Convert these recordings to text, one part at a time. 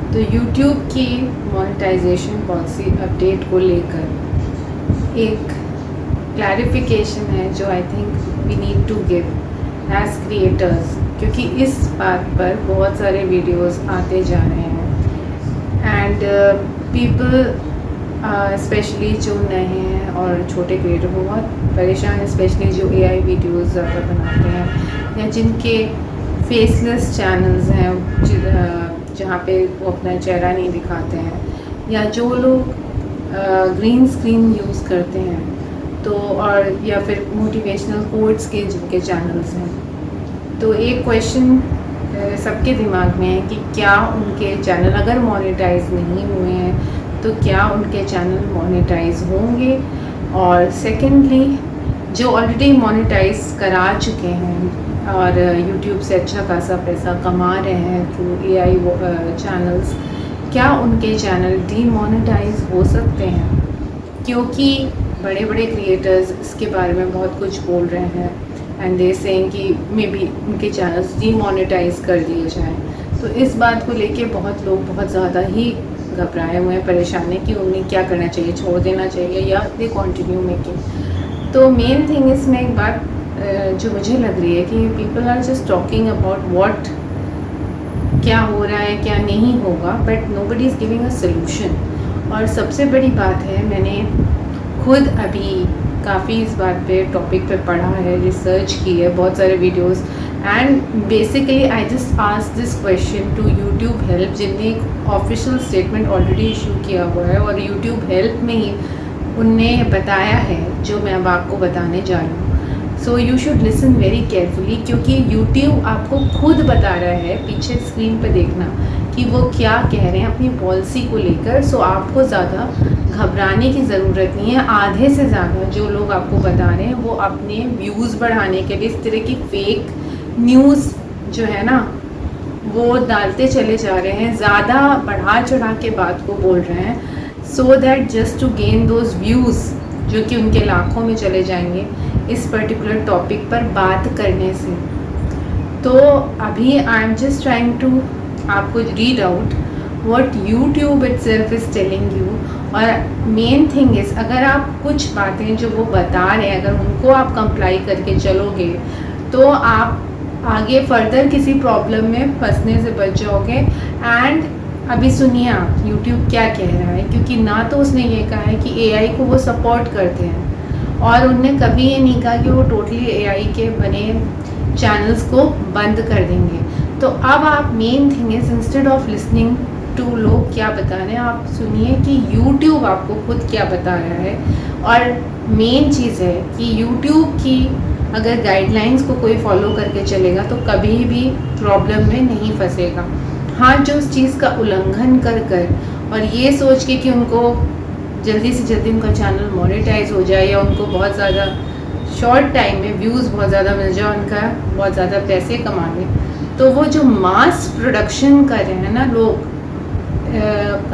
तो YouTube की monetization policy update को लेकर एक क्लैरिफिकेशन है जो I think we need to give as creators, क्योंकि इस बात पर बहुत सारे वीडियोस आते जा रहे हैं एंड पीपल स्पेशली जो नए हैं और छोटे क्रिएटर बहुत परेशान, स्पेशली जो AI वीडियोस ज़्यादा बनाते हैं या जिनके फेसलेस चैनल्स हैं जहाँ पे वो अपना चेहरा नहीं दिखाते हैं, या जो लोग ग्रीन स्क्रीन यूज़ करते हैं तो, और या फिर मोटिवेशनल कोट्स के जिनके चैनल्स हैं। तो एक क्वेश्चन सबके दिमाग में है कि क्या उनके चैनल अगर मोनेटाइज नहीं हुए हैं तो क्या उनके चैनल मोनेटाइज होंगे, और सेकेंडली जो ऑलरेडी मोनेटाइज करा चुके हैं और YouTube से अच्छा खासा पैसा कमा रहे हैं थ्रू AI चैनल्स, क्या उनके चैनल डीमोनेटाइज हो सकते हैं? क्योंकि बड़े बड़े क्रिएटर्स इसके बारे में बहुत कुछ बोल रहे हैं एंड दे सेइंग कि मे बी उनके चैनल्स डीमोनेटाइज कर दिए जाएं। तो इस बात को लेके बहुत लोग बहुत ज़्यादा ही घबराए हुए हैं, परेशान है कि उन्हें क्या करना चाहिए, छोड़ देना चाहिए या दे कंटिन्यू मेकिंग। तो मेन थिंग इसमें एक बात जो मुझे लग रही है कि people are just talking about what क्या हो रहा है क्या नहीं होगा, but nobody is giving a solution. और सबसे बड़ी बात है, मैंने खुद अभी काफ़ी इस बात पे टॉपिक पे पढ़ा है, रिसर्च की है, बहुत सारे videos, and basically I just ask this question to YouTube help, जिनने एक ऑफिशियल स्टेटमेंट ऑलरेडी इशू किया हुआ है और यूट्यूब हेल्प में ही उनने बताया है जो मैं अब आपको बताने जा रही हूँ। So you should listen very carefully, क्योंकि यूट्यूब आपको खुद बता रहा है, पीछे स्क्रीन पर देखना कि वो क्या कह रहे हैं अपनी पॉलिसी को लेकर। सो आपको ज़्यादा घबराने की ज़रूरत नहीं है। आधे से ज़्यादा जो लोग आपको बता रहे हैं वो अपने व्यूज़ बढ़ाने के लिए इस तरह की फेक न्यूज़ जो है ना वो डालते चले जा रहे हैं, ज़्यादा बढ़ा चढ़ा के बात को बोल रहे हैं, so that just to gain those views जो कि उनके लाखों में चले जाएंगे इस पर्टिकुलर टॉपिक पर बात करने से। तो अभी I am just trying to आपको read out what YouTube itself is telling you. और मेन थिंग इज़, अगर आप कुछ बातें जो वो बता रहे हैं अगर उनको आप कंप्लाई करके चलोगे तो आप आगे फर्दर किसी प्रॉब्लम में फंसने से बच जाओगे। एंड अभी सुनिए आप YouTube क्या कह रहा है, क्योंकि ना तो उसने ये कहा है कि AI को वो सपोर्ट करते हैं और उनने कभी ये नहीं कहा कि वो टोटली AI के बने चैनल्स को बंद कर देंगे। तो अब आप main thing is, instead of listening to लोग क्या बता रहे हैं, आप सुनिए कि YouTube आपको खुद क्या बता रहा है। और मेन चीज़ है कि YouTube की अगर गाइडलाइंस को कोई फॉलो करके चलेगा तो कभी भी प्रॉब्लम में नहीं फंसेगा। हाँ, जो उस चीज़ का उल्लंघन कर कर और ये सोच के कि उनको जल्दी से जल्दी उनका चैनल मोनेटाइज हो जाए या उनको बहुत ज़्यादा शॉर्ट टाइम में व्यूज़ बहुत ज़्यादा मिल जाए, उनका बहुत ज़्यादा पैसे कमा लें, तो वो जो मास प्रोडक्शन कर रहे हैं ना लोग,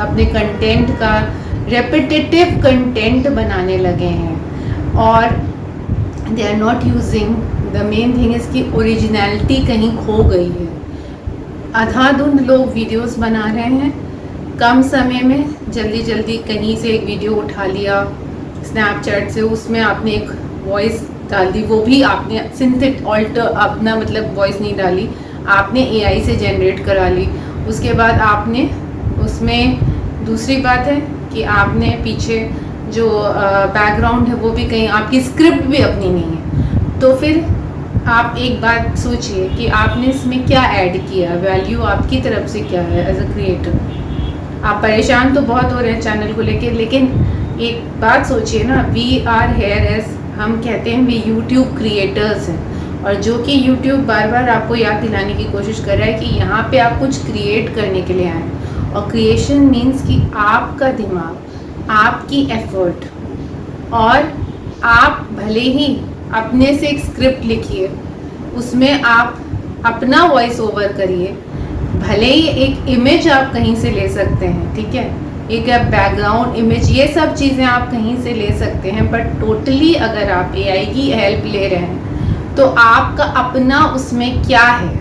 अपने कंटेंट का रेपिटेटिव कंटेंट बनाने लगे हैं और they are not using the main thing is कि ओरिजिनलिटी कहीं खो गई है। अंधाधुंध लोग वीडियोस बना रहे हैं, कम समय में जल्दी जल्दी कहीं से एक वीडियो उठा लिया स्नैपचैट से, उसमें आपने एक वॉइस डाल दी, वो भी आपने सिंथेटिक ऑल्टर अपना मतलब वॉइस नहीं डाली, आपने AI से जनरेट करा ली। उसके बाद आपने उसमें दूसरी बात है कि आपने पीछे जो बैकग्राउंड है वो भी कहीं, आपकी स्क्रिप्ट भी अपनी नहीं है। तो फिर आप एक बात सोचिए कि आपने इसमें क्या ऐड किया, वैल्यू आपकी तरफ से क्या है एज अ क्रिएटर। आप परेशान तो बहुत हो रहे हैं चैनल को लेके, लेकिन एक बात सोचिए ना, वी आर हेयर एज, हम कहते हैं वी यूट्यूब क्रिएटर्स हैं, और जो कि यूट्यूब बार बार आपको याद दिलाने की कोशिश कर रहा है कि यहाँ पे आप कुछ क्रिएट करने के लिए आए। और क्रिएशन मीन्स कि आपका दिमाग, आपकी एफर्ट, और आप भले ही अपने से एक स्क्रिप्ट लिखिए, उसमें आप अपना वॉइस ओवर करिए, भले ही एक इमेज आप कहीं से ले सकते हैं, ठीक है, एक बैकग्राउंड इमेज, ये सब चीज़ें आप कहीं से ले सकते हैं, बट टोटली अगर आप AI की हेल्प ले रहे हैं तो आपका अपना उसमें क्या है,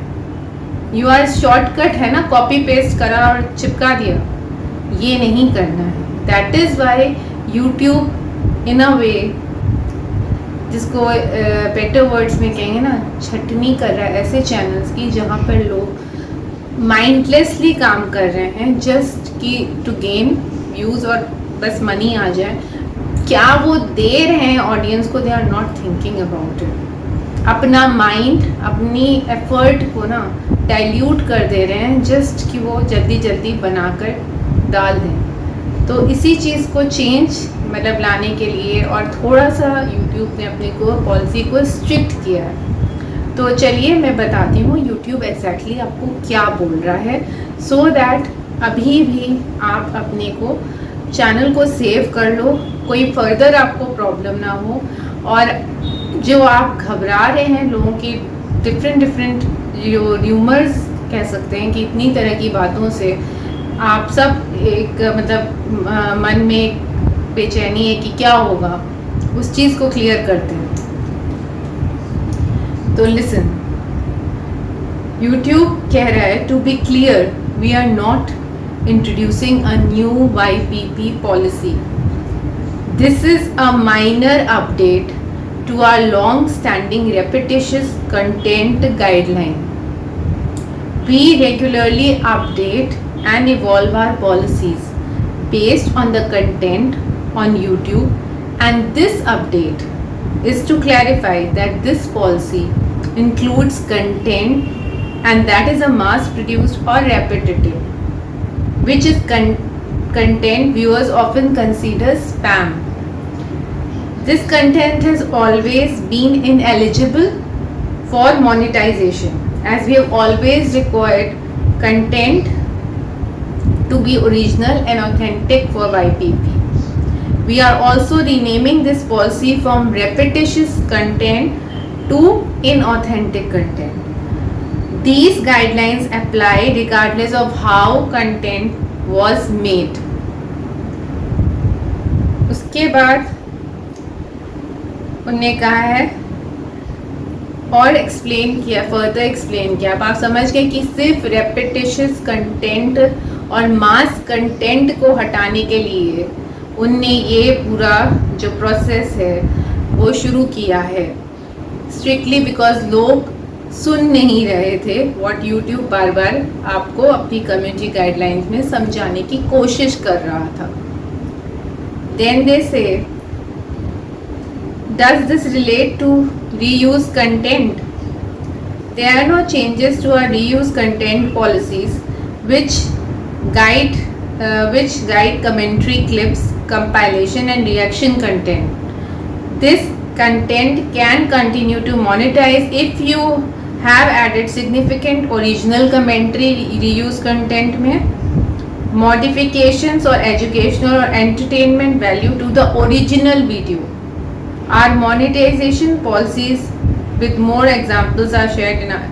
यू आर शॉर्टकट है ना, कॉपी पेस्ट करा और चिपका दिया, ये नहीं करना है. That is why YouTube in a वे, जिसको बेटर वर्ड्स में कहेंगे ना, छटनी कर रहा है ऐसे चैनल्स की जहाँ पर लोग माइंडलेसली काम कर रहे हैं जस्ट कि टू गेन व्यूज़ और बस मनी आ जाए. क्या वो दे रहे हैं ऑडियंस को, they are not thinking about it. अपना माइंड, अपनी एफर्ट को ना डाइल्यूट कर दे रहे हैं जस्ट कि वो जल्दी जल्दी बनाकर डाल दें. तो इसी चीज़ को चेंज मतलब लाने के लिए और थोड़ा सा यूट्यूब ने अपने को पॉलिसी को स्ट्रिक्ट किया है. तो चलिए मैं बताती हूँ यूट्यूब एग्जैक्टली आपको क्या बोल रहा है, सो दैट अभी भी आप अपने को चैनल को सेव कर लो, कोई फर्दर आपको प्रॉब्लम ना हो. और जो आप घबरा रहे हैं लोगों की डिफरेंट र्यूमर्स कह सकते हैं कि इतनी तरह की बातों से आप सब एक मतलब मन में बेचैनी है कि क्या होगा, उस चीज़ को क्लियर करते हैं. तो लिसन, यूट्यूब कह रहा है to be clear we are not introducing a new YPP policy. This is a minor update to our long-standing repetitious content guideline. We regularly update and evolve our policies based on the content on YouTube, and this update is to clarify that this policy includes content and that is a mass-produced or repetitive, which is content viewers often consider spam. This content has always been ineligible for monetization, as we have always required content to be original and authentic for YPP. We are also renaming this policy from repetitious content to inauthentic content. These guidelines apply regardless of how content was made. उसके बाद उनने कहा है और explain किया, further explain किया. अब आप समझ गए कि सिर्फ रेपिटिशियस कंटेंट और मास कंटेंट को हटाने के लिए उनने ये पूरा जो प्रोसेस है वो शुरू किया है, स्ट्रिक्टली बिकॉज लोग सुन नहीं रहे थे व्हाट यूट्यूब बार बार आपको अपनी कम्युनिटी गाइडलाइंस में समझाने की कोशिश कर रहा था. देन दे से, does this relate to reuse content? There are no changes to our reuse content policies which guide commentary clips, compilation and reaction content. This content can continue to monetize if you have added significant original commentary reuse content में modifications or educational or entertainment value to the original video. Our monetization policies with more examples are shared in our.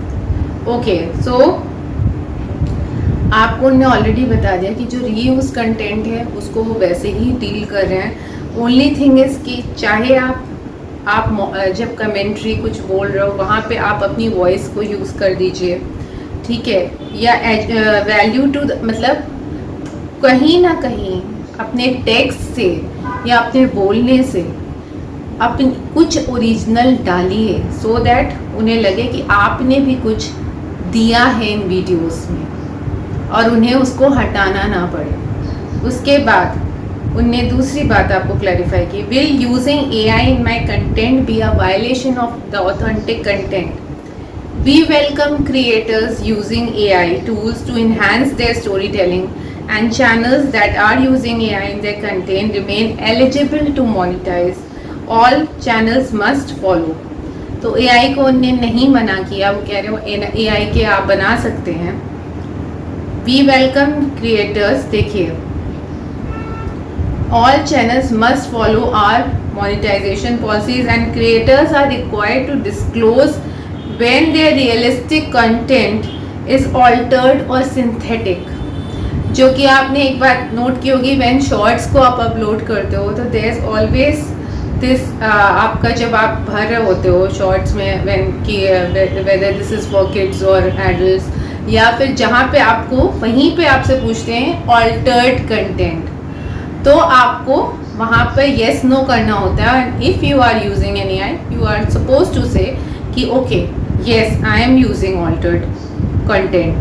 Okay, so आपको उन्होंने already बता दिया कि जो reuse content है उसको वो वैसे ही डील कर रहे हैं. ओनली थिंग इज़ कि चाहे आप जब कमेंट्री कुछ बोल रहे हो वहाँ पे आप अपनी वॉइस को यूज़ कर दीजिए, ठीक है, या वैल्यू टू मतलब कहीं ना कहीं अपने टेक्स्ट से या अपने बोलने से अपनी कुछ ओरिजिनल डालिए, सो दैट उन्हें लगे कि आपने भी कुछ दिया है इन वीडियोस में और उन्हें उसको हटाना ना पड़े. उसके बाद उनने दूसरी बात आपको क्लैरिफाई की, will using AI in my content be a violation of the authentic content. We welcome creators using AI tools to enhance their storytelling and channels that are using AI in their content remain eligible to monetize. All channels must follow. तो AI को उन्होंने नहीं मना किया, वो कह रहे हो AI के आप बना सकते हैं. We welcome creators. देखिए, all channels must follow our monetization policies and creators are required to disclose when their realistic content is altered or synthetic. जो कि आपने एक बार नोट की होगी, व्हेन शॉर्ट्स को आप अपलोड करते हो तो देयर इज ऑलवेज दिस, आपका जब आप भर रहे होते हो शॉर्ट्स में व्हेन की whether this is for kids और एडल्ट्स, या फिर जहाँ पे आपको वहीं पे आपसे पूछते हैं ऑल्टर्ड कंटेंट, तो आपको वहाँ पे येस नो करना होता है. If you are using an AI, you are suppose to say कि okay yes I am using altered content.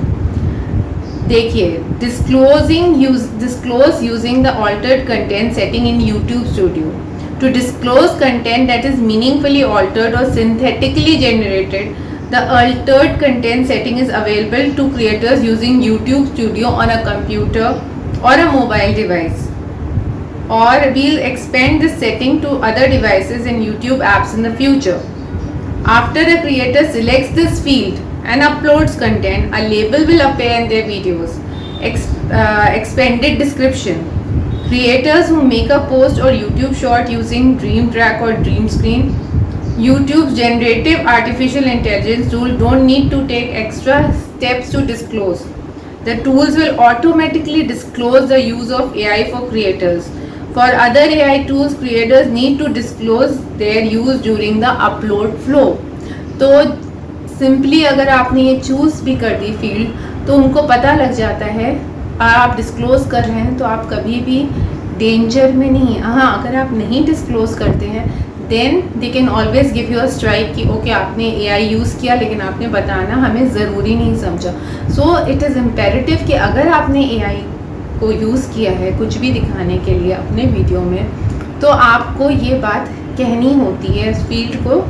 देखिए, disclose using the altered content setting in YouTube studio. To disclose content that is meaningfully altered or synthetically generated, the altered content setting is available to creators using YouTube Studio on a computer or a mobile device. Or we'll expand this setting to other devices and YouTube apps in the future. After a creator selects this field and uploads content, a label will appear in their videos. Expanded description. Creators who make a post or YouTube short using DreamTrack or DreamScreen, YouTube's generative artificial intelligence tool don't need to take extra steps to disclose. The tools will automatically disclose the use of AI for creators. For other AI tools, creators need to disclose their use during the upload flow. तो simply अगर आपने ये choose भी कर दी field, तो उनको पता लग जाता है आप डिस्क्लोज़ कर रहे हैं तो आप कभी भी डेंजर में नहीं है. हाँ, अगर आप नहीं डिस्क्लोज़ करते हैं then they can always give you a strike कि ओके आपने AI यूज़ किया लेकिन आपने बताना हमें ज़रूरी नहीं समझा. सो इट इज़ इम्पेरेटिव कि अगर आपने AI को यूज़ किया है कुछ भी दिखाने के लिए अपने वीडियो में, तो आपको ये बात कहनी होती है, इस फील्ड को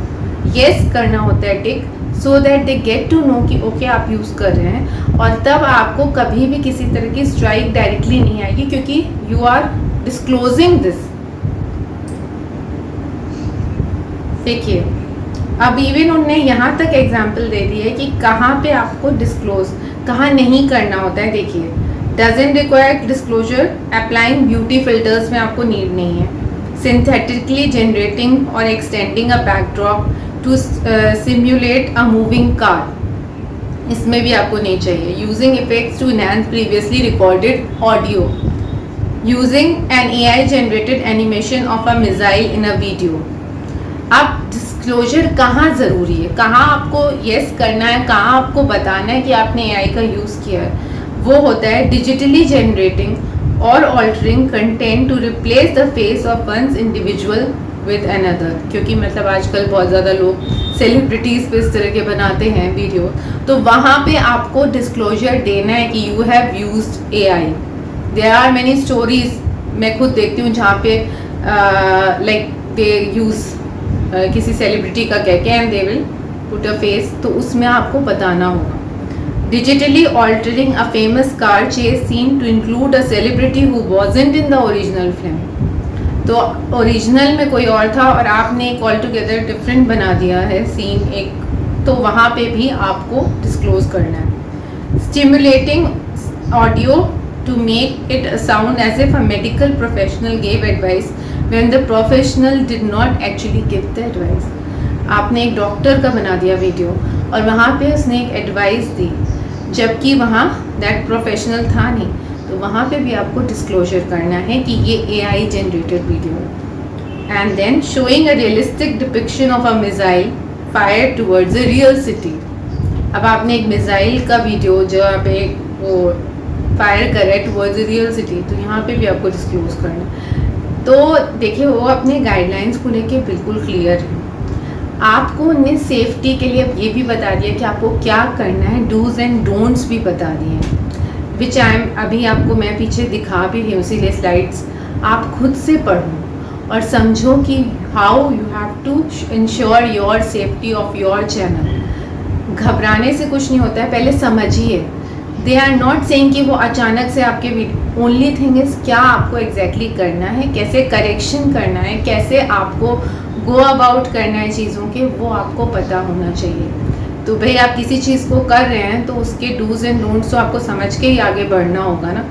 येस करना होता है tick, so that they get to know कि ओके आप यूज़ कर रहे हैं. और तब आपको कभी भी किसी तरह की स्ट्राइक डायरेक्टली नहीं आएगी क्योंकि यू आर डिस्क्लोजिंग दिस. देखिए, अब इवन उनने यहाँ तक एग्जाम्पल दे दी है कि कहाँ पे आपको डिस्क्लोज, कहाँ नहीं करना होता है. देखिए, doesn't require disclosure applying beauty filters में आपको नीड नहीं है. सिंथेटिकली जनरेटिंग और extending a backdrop to simulate a moving car, इसमें भी आपको नहीं चाहिए. Using effects to enhance previously recorded audio, using an AI generated animation of a missile in a video. अब डिस्क्लोजर कहाँ ज़रूरी है, कहाँ आपको येस करना है, कहाँ आपको बताना है कि आपने AI का यूज़ किया है, वो होता है डिजिटली जनरेटिंग और altering content to replace the face of one's individual with another. क्योंकि मतलब आजकल बहुत ज़्यादा लोग सेलिब्रिटीज़ पे इस तरह के बनाते हैं वीडियो, तो वहाँ पे आपको डिस्क्लोजर देना है कि you have used AI. There are many stories मैं खुद देखती हूँ जहाँ पे लाइक दे यूज़ किसी सेलिब्रिटी का कह के and they will put a face, तो उसमें आपको बताना होगा. Digitally altering a famous car chase scene to include a celebrity who wasn't in the original film. तो ओरिजिनल में कोई और था और आपने एक ऑल टुगेदर डिफरेंट बना दिया है सीन एक, तो वहाँ पे भी आपको डिस्क्लोज करना है. Stimulating audio to make it sound as if a medical professional gave advice when the professional did not actually give the advice. आपने एक डॉक्टर का बना दिया वीडियो और वहाँ पे उसने एक एडवाइस दी जबकि वहाँ दैट प्रोफेशनल था नहीं, तो वहाँ पे भी आपको डिस्क्लोजर करना है कि ये AI जनरेटेड वीडियो है. And then showing a realistic depiction of a missile fire towards a real city. अब आपने एक मिसाइल का वीडियो जहाँ पे वो फायर कर रहा है टुवर्ड्स द रियल सिटी, तो यहाँ पे भी आपको डिस्क्लोज करना है. तो देखिए, वो अपने गाइडलाइंस को लेके बिल्कुल क्लियर है. आपको उन्हें सेफ्टी के लिए ये भी बता दिया कि आपको क्या करना है, डूज एंड डोंट्स भी बता दिए, विच आई एम अभी आपको मैं पीछे दिखा भी रही हूँ इसीलिए स्लाइड्स. आप खुद से पढ़ो और समझो कि how you have to ensure your safety of your channel. घबराने से कुछ नहीं होता है, पहले समझिए. दे आर नॉट सेइंग कि वो अचानक से आपके वीडियो, ओनली थिंग इज़ क्या आपको एग्जैक्टली करना है, कैसे करेक्शन करना है, कैसे आपको गो अबाउट करना है चीज़ों के, वो आपको पता होना चाहिए. तो भाई आप किसी चीज़ को कर रहे हैं तो उसके डूज एंड डोंट्स तो आपको समझ के ही आगे बढ़ना होगा ना.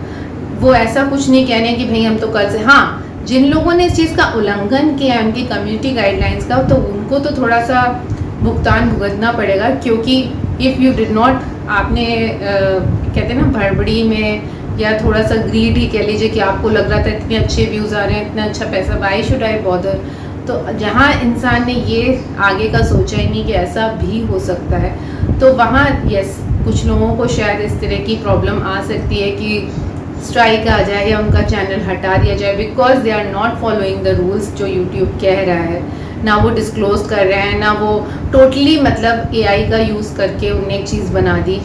वो ऐसा कुछ नहीं कहने कि भाई हम तो कल से, हाँ जिन लोगों ने इस चीज़ का उल्लंघन किया है उनकी कम्युनिटी गाइडलाइंस का, तो उनको तो थोड़ा सा भुगतान भुगतना पड़ेगा. क्योंकि इफ़ यू डिड नॉट, आपने कहते हैं ना भड़बड़ी में या थोड़ा सा ग्रीड ही कह लीजिए कि आपको लग रहा था इतने अच्छे व्यूज़ आ रहे हैं, इतना अच्छा पैसा, व्हाई शुड आई बॉदर. तो जहाँ इंसान ने ये आगे का सोचा ही नहीं कि ऐसा भी हो सकता है, तो वहाँ यस कुछ लोगों को शायद इस तरह की प्रॉब्लम आ सकती है कि स्ट्राइक आ जाए या उनका चैनल हटा दिया जाए because they are not following the rules जो यूट्यूब कह रहा है, ना वो डिस्क्लोज कर रहे हैं, ना वो टोटली मतलब एआई का यूज़ करके उन्होंने एक चीज़ बना दी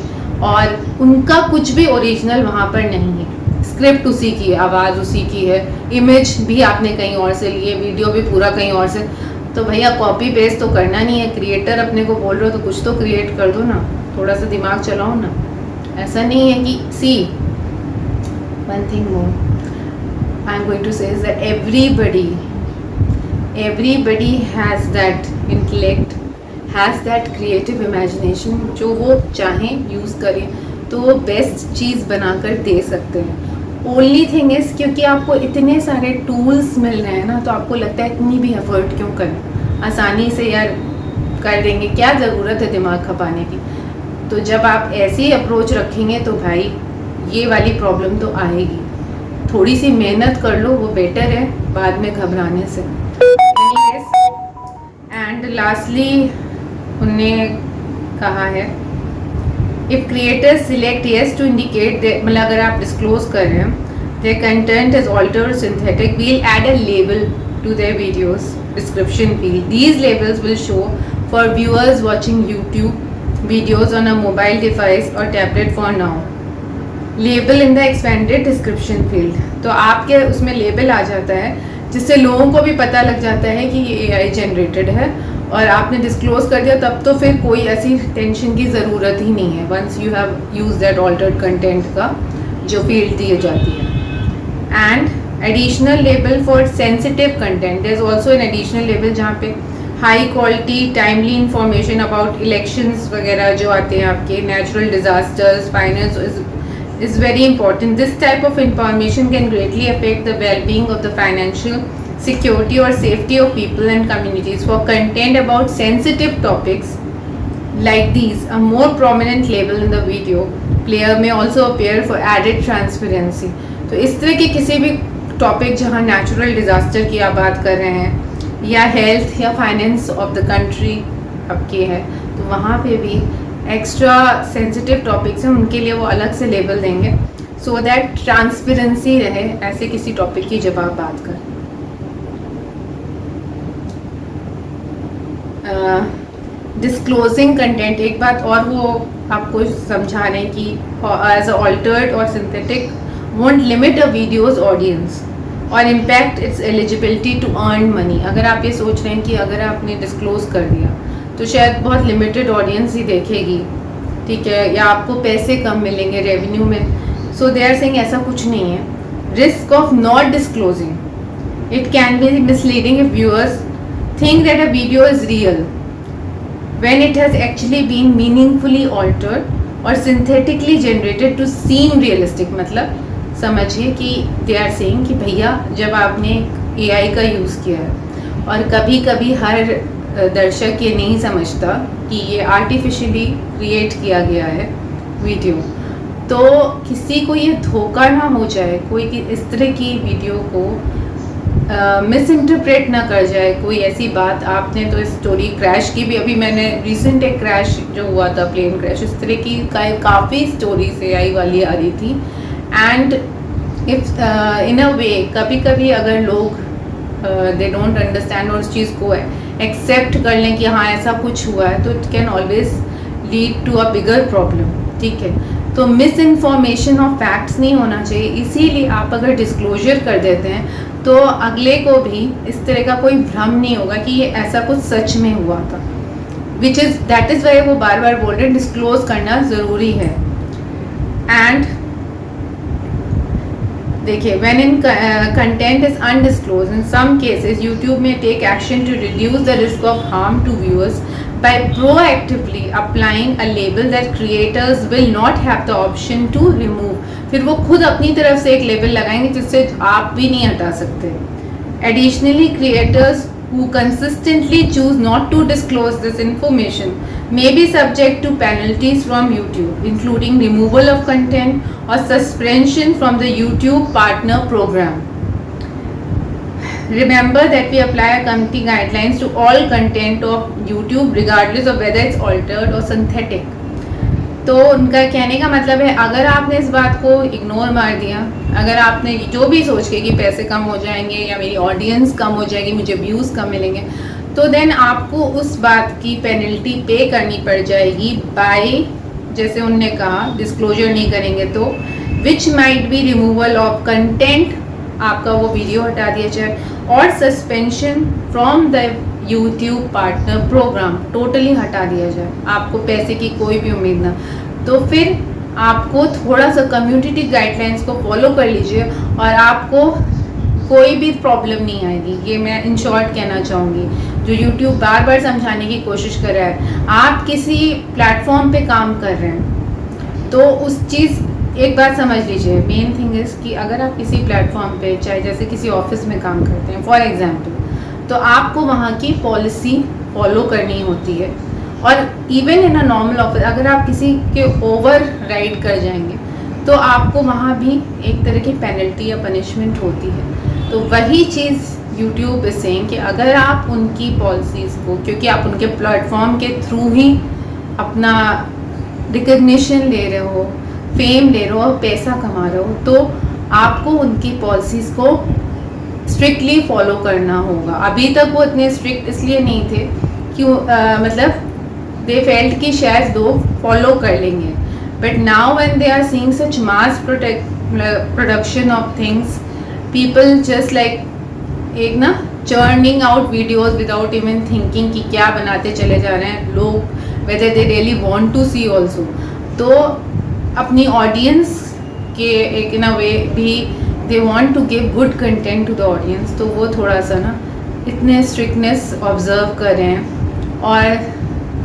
और उनका कुछ भी ओरिजिनल वहाँ पर नहीं है। स्क्रिप्ट उसी की है, आवाज़ उसी की है, इमेज भी आपने कहीं और से ली है, वीडियो भी पूरा कहीं और से। तो भैया कॉपी पेस्ट तो करना नहीं है। क्रिएटर अपने को बोल रहे हो तो कुछ तो क्रिएट कर दो ना, थोड़ा सा दिमाग चलाओ ना। ऐसा नहीं है कि सी one thing more I'm going to say is that everybody has that intellect, has that creative imagination, जो वो चाहें यूज़ करें तो वो बेस्ट चीज़ बनाकर दे सकते हैं। ओनली थिंग इज़ क्योंकि आपको इतने सारे टूल्स मिल रहे हैं ना, तो आपको लगता है इतनी भी एफर्ट क्यों करें, आसानी से यार कर देंगे, क्या ज़रूरत है दिमाग खपाने की। तो जब आप ऐसी अप्रोच रखेंगे तो भाई ये वाली प्रॉब्लम तो आएगी। थोड़ी सी मेहनत कर लो, वो बेटर है बाद में घबराने से। एंड लास्टली उनने कहा है if creators select yes to indicate, मतलब अगर आप डिस्क्लोज कर रहे हैं their content is altered synthetic, we will add a label to their video's description field. These labels will show for viewers watching YouTube videos on a mobile device और tablet for now. Label in the expanded description field, तो आपके उसमें label आ जाता है जिससे लोगों को भी पता लग जाता है कि ये एआई जनरेटेड है और आपने डिस्क्लोज कर दिया, तब तो फिर कोई ऐसी टेंशन की ज़रूरत ही नहीं है once you have use that altered content का जो फील्ड दी जाती है। And additional label for sensitive content, there is also an additional label जहाँ पे high quality timely information about elections वगैरह जो आते हैं आपके, natural disasters, finance is very important. This type of information can greatly affect the well-being of the financial security or safety of people and communities. For content about sensitive topics like these, a more prominent label in the video player may also appear for added transparency. तो इस तरह के किसी भी topic जहाँ natural disaster की आप बात कर रहे हैं या हेल्थ या फाइनेंस ऑफ द कंट्री आपकी है, तो वहाँ पे भी एक्स्ट्रा सेंसिटिव टॉपिक्स हैं उनके लिए वो अलग से लेबल देंगे सो दैट ट्रांसपेरेंसी रहे ऐसे किसी टॉपिक की जब आप बात करें। डिस्क्लोजिंग कंटेंट, एक बात और वो आपको समझा रहे हैं कि एज अल्टर्ड और synthetic won't limit a video's audience और impact its eligibility to earn money. अगर आप ये सोच रहे हैं कि अगर आपने डिस्क्लोज कर दिया तो शायद बहुत लिमिटेड ऑडियंस ही देखेगी, ठीक है, या आपको पैसे कम मिलेंगे रेवेन्यू में, सो दे आर सेइंग ऐसा कुछ नहीं है। Risk of not disclosing, it can be misleading if viewers think that a video is real when it has actually been meaningfully altered और synthetically generated to seem realistic. मतलब समझिए कि they are saying कि भैया जब आपने AI का use किया है, और कभी कभी हर दर्शक ये नहीं समझता कि ये आर्टिफिशियली क्रिएट किया गया है वीडियो, तो किसी को ये धोखा ना हो जाए, कोई इस तरह की वीडियो को मिस इंटरप्रेट ना कर जाए कोई ऐसी बात। आपने तो स्टोरी क्रैश की भी, अभी मैंने रिसेंट एक क्रैश जो हुआ था, प्लेन क्रैश, इस तरह की काफ़ी स्टोरीज एआई वाली आ रही थी। एंड इफ इन अ वे कभी कभी अगर लोग दे डोंट अंडरस्टैंड और उस चीज़ को एक्सेप्ट कर लें कि हाँ ऐसा कुछ हुआ है, तो it can always lead to a bigger problem, ठीक है। तो मिस इन्फॉर्मेशन ऑफ फैक्ट्स नहीं होना चाहिए, इसीलिए आप अगर डिस्क्लोजर कर देते हैं तो अगले को भी इस तरह का कोई भ्रम नहीं होगा कि ये ऐसा कुछ सच में हुआ था, which is that is why वो बार बार बोल रहे हैं डिस्क्लोज करना ज़रूरी है। एंड देखिए when in content is undisclosed, in some cases YouTube may take action to reduce the risk of harm to viewers by proactively applying a label that creators will not have the option to remove. फिर वो खुद अपनी तरफ से एक label लगाएंगे जिससे आप भी नहीं हटा सकते। Additionally, creators who consistently choose not to disclose this information may be subject to penalties from YouTube, including removal of content or suspension from the YouTube Partner Program. Remember that we apply a company guidelines to all content of YouTube regardless of whether it's altered or synthetic. तो उनका कहने का मतलब है, अगर आपने इस बात को इग्नोर मार दिया, अगर आपने जो भी सोच के कि पैसे कम हो जाएंगे या मेरी ऑडियंस कम हो जाएगी, मुझे व्यूज़ कम मिलेंगे, तो देन आपको उस बात की पेनल्टी पे करनी पड़ जाएगी बाय, जैसे उनने कहा, डिस्क्लोजर नहीं करेंगे तो which might be removal of content, आपका वो वीडियो हटा दिया जाए, और suspension from the YouTube partner program, totally हटा दिया जाए, आपको पैसे की कोई भी उम्मीद ना। तो फिर आपको थोड़ा सा कम्युनिटी गाइडलाइंस को फॉलो कर लीजिए और आपको कोई भी प्रॉब्लम नहीं आएगी। ये मैं इन शॉर्ट कहना चाहूँगी, जो यूट्यूब बार बार समझाने की कोशिश कर रहा है। आप किसी प्लेटफॉर्म पे काम कर रहे हैं तो उस चीज़, एक बात समझ लीजिए, मेन थिंग इज़ कि अगर आप किसी प्लेटफॉर्म पे, चाहे जैसे किसी ऑफिस में काम करते हैं फॉर एग्जांपल, तो आपको वहाँ की पॉलिसी फॉलो करनी होती है। और even in a normal office अगर आप किसी के ओवर राइड कर जाएंगे तो आपको वहाँ भी एक तरह की पेनल्टी या पनिशमेंट होती है। तो वही चीज़ यूट्यूब इज सेइंग कि अगर आप उनकी पॉलिसीज़ को, क्योंकि आप उनके प्लेटफॉर्म के थ्रू ही अपना रिकग्निशन ले रहे हो, फेम ले रहे हो और पैसा कमा रहे हो, तो आपको उनकी पॉलिसीज़ को स्ट्रिक्टली फॉलो करना होगा। अभी तक वो इतने स्ट्रिक्ट इसलिए नहीं थे कि मतलब दे फेल्ट कि शायद लोग फॉलो कर लेंगे, but now when they are seeing such mass production of things, people just like एक ना churning out videos without even thinking कि क्या बनाते चले जा रहे हैं लोग, whether they really want to see also. तो अपनी ऑडियंस के एक इन अ वे भी they want to give good content to the audience, तो वो थोड़ा सा ना इतने स्ट्रिक्टनेस ऑब्जर्व कर रहे हैं। और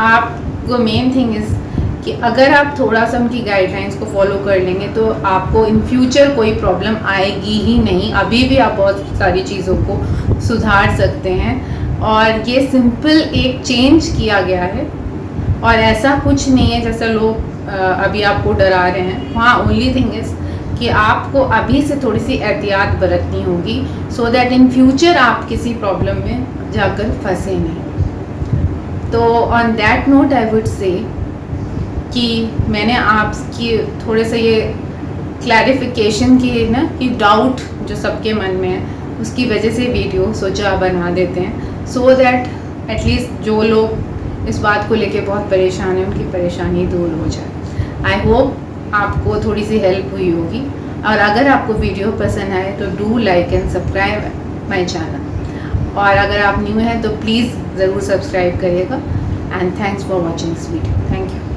आपको मेन थिंग इज़ कि अगर आप थोड़ा सा उनकी गाइडलाइंस को फॉलो कर लेंगे तो आपको इन फ्यूचर कोई प्रॉब्लम आएगी ही नहीं। अभी भी आप बहुत सारी चीज़ों को सुधार सकते हैं और ये सिंपल एक चेंज किया गया है और ऐसा कुछ नहीं है जैसा लोग अभी आपको डरा रहे हैं। हाँ, ओनली थिंग इज़ कि आपको अभी से थोड़ी सी एहतियात बरतनी होगी सो दैट इन फ्यूचर आप किसी प्रॉब्लम में जाकर फंसे नहीं। तो on that note I would say कि मैंने आपकी थोड़े से ये क्लैरिफिकेशन की ना कि डाउट जो सबके मन में है उसकी वजह से वीडियो सोचा बना देते हैं सो दैट एटलीस्ट जो लोग इस बात को लेके बहुत परेशान हैं उनकी परेशानी दूर हो जाए। आई होप आपको थोड़ी सी हेल्प हुई होगी और अगर आपको वीडियो पसंद आए तो do like and subscribe my channel और अगर आप न्यू हैं तो प्लीज़ ज़रूर सब्सक्राइब करिएगा and thanks for watching this video. Thank you.